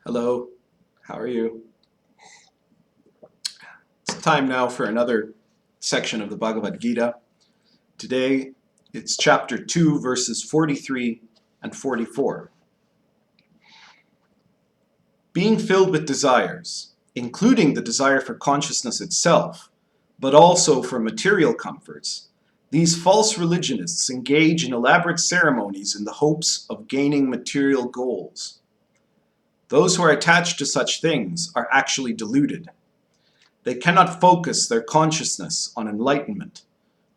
Hello, how are you? It's time now for another section of the Bhagavad Gita. Today it's chapter 2, verses 43 and 44. Being filled with desires, including the desire for consciousness itself, but also for material comforts, these false religionists engage in elaborate ceremonies in the hopes of gaining material goals. Those who are attached to such things are actually deluded. They cannot focus their consciousness on enlightenment.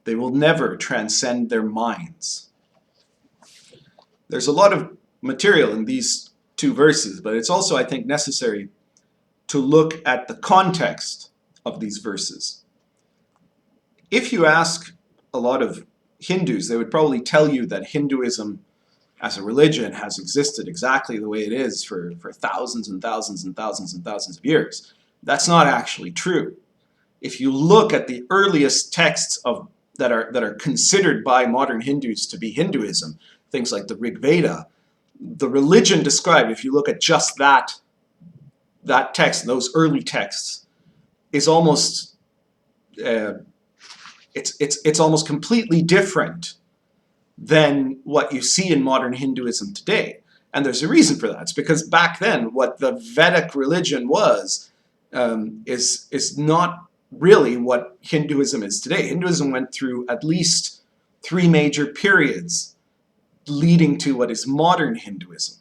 They will never transcend their minds. There's a lot of material in these two verses, but it's also, I think, necessary to look at the context of these verses. If you ask a lot of Hindus, they would probably tell you that Hinduism as a religion has existed exactly the way it is for thousands and thousands and thousands and thousands of years. That's not actually true. If you look at the earliest texts that are considered by modern Hindus to be Hinduism, things like the Rig Veda, the religion described, if you look at just that text, those early texts, is almost it's almost completely different than what you see in modern Hinduism today. And there's a reason for that. It's because back then, what the Vedic religion was is not really what Hinduism is today. Hinduism went through at least 3 major periods leading to what is modern Hinduism.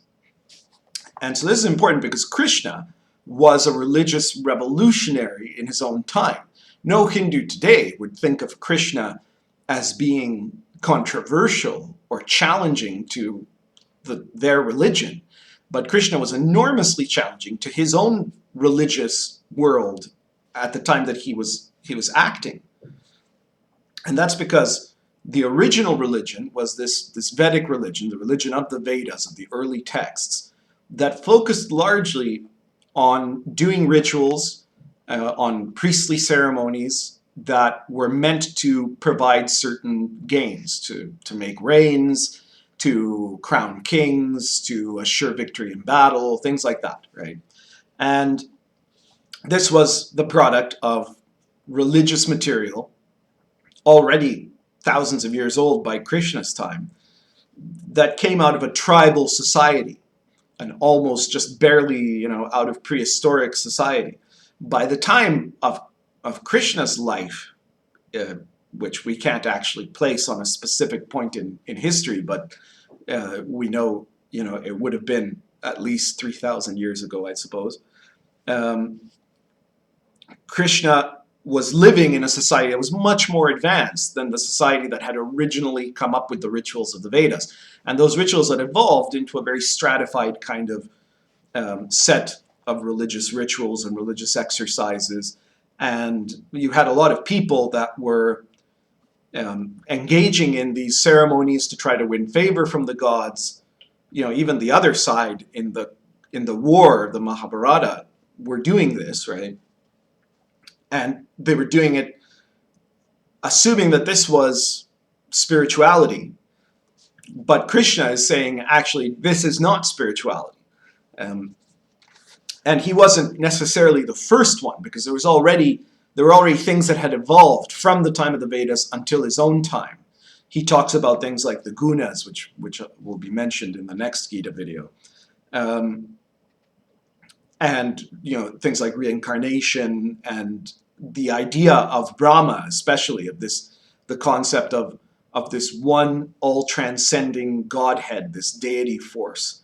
And so this is important because Krishna was a religious revolutionary in his own time. No Hindu today would think of Krishna as being controversial or challenging to their religion. But Krishna was enormously challenging to his own religious world at the time that he was acting. And that's because the original religion was this Vedic religion, the religion of the Vedas, of the early texts, that focused largely on doing rituals, on priestly ceremonies that were meant to provide certain gains, to make rains, to crown kings, to assure victory in battle, things like that, right? And this was the product of religious material, already thousands of years old by Krishna's time, that came out of a tribal society, an almost just barely, out of prehistoric society. By the time of Krishna's life, which we can't actually place on a specific point in history, but we know, it would have been at least 3,000 years ago, I suppose. Krishna was living in a society that was much more advanced than the society that had originally come up with the rituals of the Vedas. And those rituals had evolved into a very stratified kind of set of religious rituals and religious exercises. And you had a lot of people that were engaging in these ceremonies to try to win favor from the gods. Even the other side in the war, the Mahabharata, were doing this, right? And they were doing it assuming that this was spirituality. But Krishna is saying, actually, this is not spirituality. And he wasn't necessarily the first one, because there were already things that had evolved from the time of the Vedas until his own time. He talks about things like the gunas, which will be mentioned in the next Gita video. And things like reincarnation and the idea of Brahma, especially of the concept of this one all-transcending Godhead, this deity force,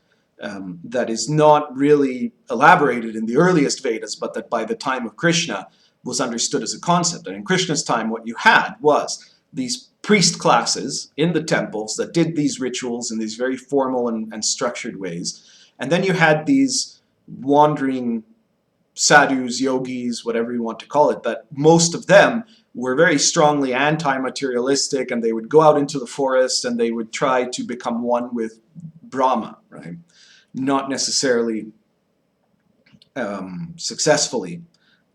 that is not really elaborated in the earliest Vedas, but that by the time of Krishna was understood as a concept. And in Krishna's time, what you had was these priest classes in the temples that did these rituals in these very formal and structured ways. And then you had these wandering sadhus, yogis, whatever you want to call it, that most of them were very strongly anti-materialistic, and they would go out into the forest and they would try to become one with Brahma, right? Not necessarily successfully,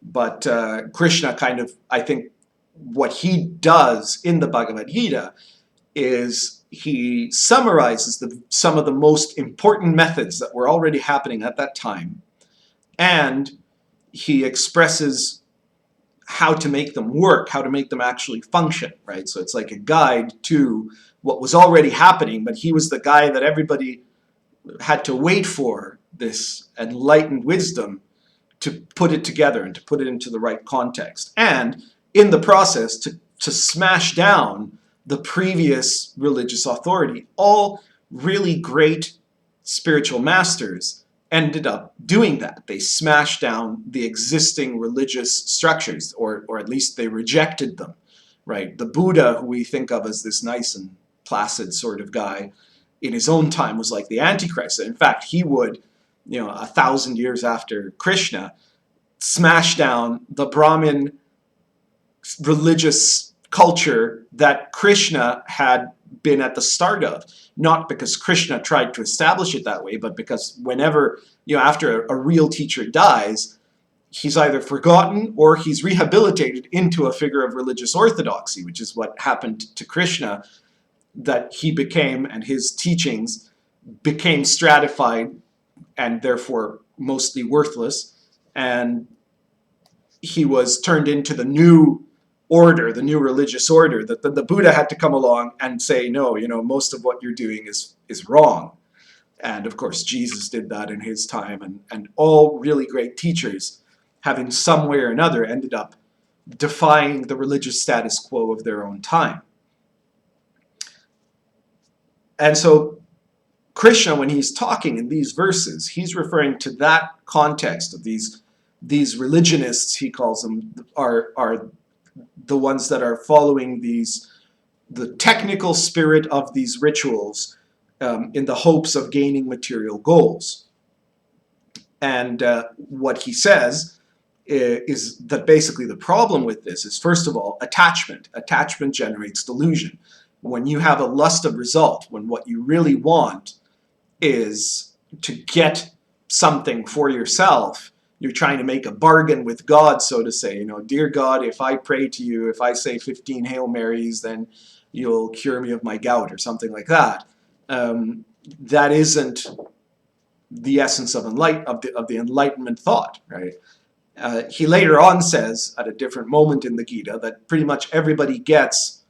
but Krishna kind of, I think, what he does in the Bhagavad Gita is he summarizes some of the most important methods that were already happening at that time and he expresses how to make them work, how to make them actually function, right? So it's like a guide to what was already happening, but he was the guy that everybody had to wait for, this enlightened wisdom, to put it together and to put it into the right context. And in the process, to smash down the previous religious authority. All really great spiritual masters ended up doing that. They smashed down the existing religious structures, or at least they rejected them, right? The Buddha, who we think of as this nice and placid sort of guy, in his own time was like the Antichrist. In fact, he would, 1,000 years after Krishna, smash down the Brahmin religious culture that Krishna had been at the start of. Not because Krishna tried to establish it that way, but because whenever, after a real teacher dies, he's either forgotten or he's rehabilitated into a figure of religious orthodoxy, which is what happened to Krishna, that he became, and his teachings became stratified and therefore mostly worthless, and he was turned into the new order, the new religious order, that the Buddha had to come along and say, no, most of what you're doing is wrong. And of course, Jesus did that in his time, and all really great teachers have in some way or another ended up defying the religious status quo of their own time. And so Krishna, when he's talking in these verses, he's referring to that context of these religionists, he calls them, are the ones that are following the technical spirit of these rituals in the hopes of gaining material goals. And what he says is that basically the problem with this is, first of all, attachment. Attachment generates delusion. When you have a lust of result, when what you really want is to get something for yourself, you're trying to make a bargain with God, so to say. Dear God, if I pray to you, if I say 15 Hail Marys, then you'll cure me of my gout, or something like that. That isn't the essence of the Enlightenment thought, right? He later on says, at a different moment in the Gita, that pretty much everybody gets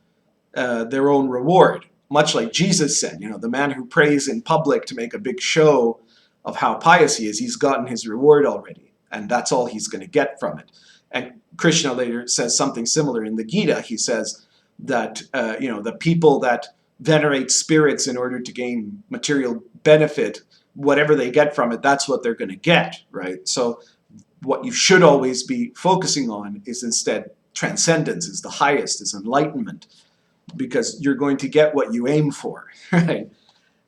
their own reward. Much like Jesus said, the man who prays in public to make a big show of how pious he is, he's gotten his reward already, and that's all he's going to get from it. And Krishna later says something similar in the Gita. He says that the people that venerate spirits in order to gain material benefit, whatever they get from it, that's what they're going to get, right? So what you should always be focusing on is instead transcendence, is the highest, is enlightenment, because you're going to get what you aim for, right?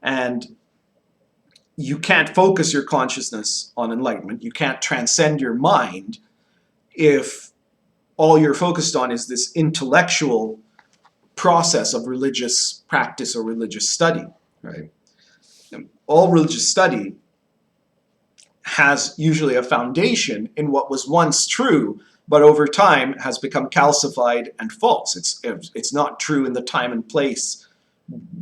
And you can't focus your consciousness on enlightenment. You can't transcend your mind if all you're focused on is this intellectual process of religious practice or religious study, right? And all religious study has usually a foundation in what was once true, but over time has become calcified and false. It's not true in the time and place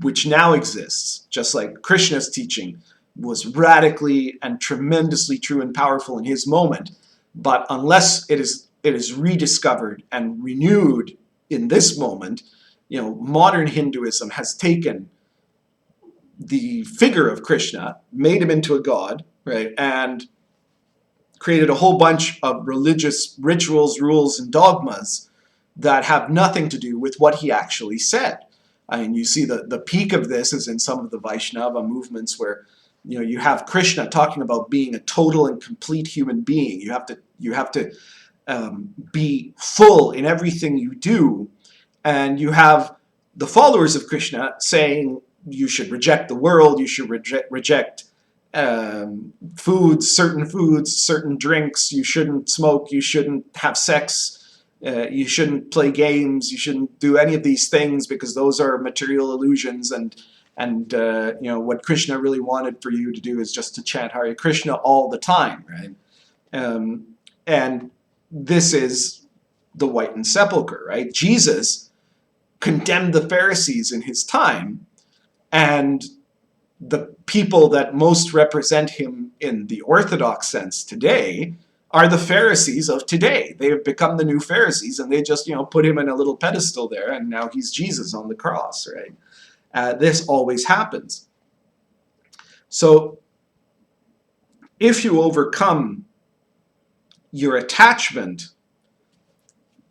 which now exists, just like Krishna's teaching was radically and tremendously true and powerful in his moment. But unless it is rediscovered and renewed in this moment, modern Hinduism has taken the figure of Krishna, made him into a god, right, and created a whole bunch of religious rituals, rules, and dogmas that have nothing to do with what he actually said. I mean, you see the peak of this is in some of the Vaishnava movements where you have Krishna talking about being a total and complete human being. You have to be full in everything you do, and you have the followers of Krishna saying you should reject the world, you should reject foods, certain drinks, you shouldn't smoke, you shouldn't have sex, you shouldn't play games, you shouldn't do any of these things because those are material illusions, and what Krishna really wanted for you to do is just to chant Hare Krishna all the time, right? And this is the whitened sepulcher, right? Jesus condemned the Pharisees in his time, and the people that most represent him in the Orthodox sense today are the Pharisees of today. They have become the new Pharisees, and they just, put him in a little pedestal there, and now he's Jesus on the cross, right? This always happens. So if you overcome your attachment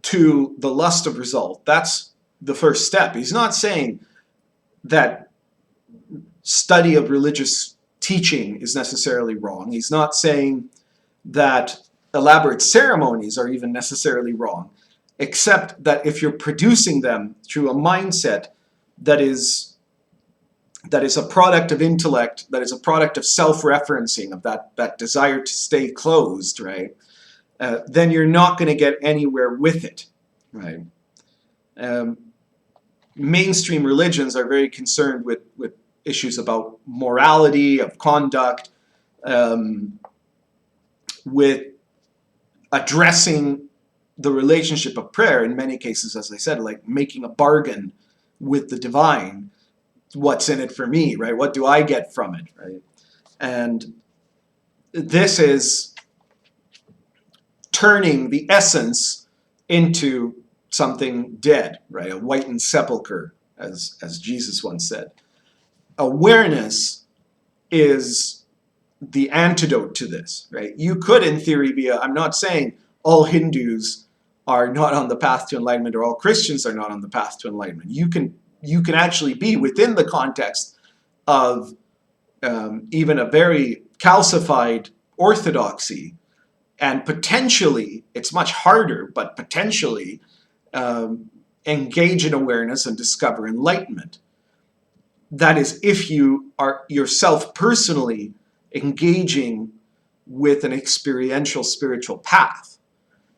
to the lust of result, that's the first step. He's not saying that study of religious teaching is necessarily wrong. He's not saying that elaborate ceremonies are even necessarily wrong, except that if you're producing them through a mindset that is a product of intellect, that is a product of self-referencing, of that desire to stay closed, right? Then you're not going to get anywhere with it, right? Mainstream religions are very concerned with issues about morality, of conduct, with addressing the relationship of prayer, in many cases, as I said, like making a bargain with the divine. What's in it for me, right? What do I get from it, right? And this is turning the essence into something dead, right? A whitened sepulcher, as Jesus once said. Awareness is the antidote to this, right? You could, in theory, I'm not saying all Hindus are not on the path to enlightenment or all Christians are not on the path to enlightenment. You can actually be within the context of even a very calcified orthodoxy, and potentially, it's much harder, but potentially engage in awareness and discover enlightenment. That is, if you are yourself personally engaging with an experiential spiritual path.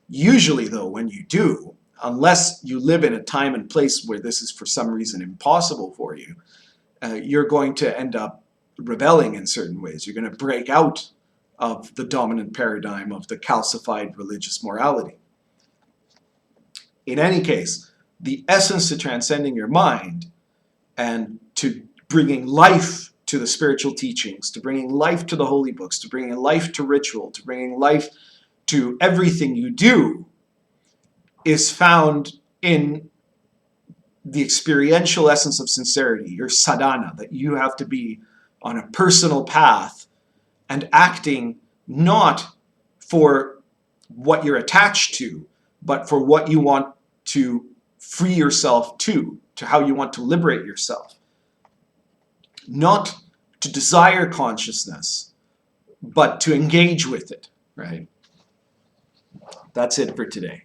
Usually, though, when you do, unless you live in a time and place where this is for some reason impossible for you, you're going to end up rebelling in certain ways. You're going to break out of the dominant paradigm of the calcified religious morality. In any case, the essence to transcending your mind and to bringing life to the spiritual teachings, to bringing life to the holy books, to bringing life to ritual, to bringing life to everything you do, is found in the experiential essence of sincerity, your sadhana, that you have to be on a personal path and acting not for what you're attached to, but for what you want to free yourself to how you want to liberate yourself. Not to desire consciousness, but to engage with it, right? That's it for today.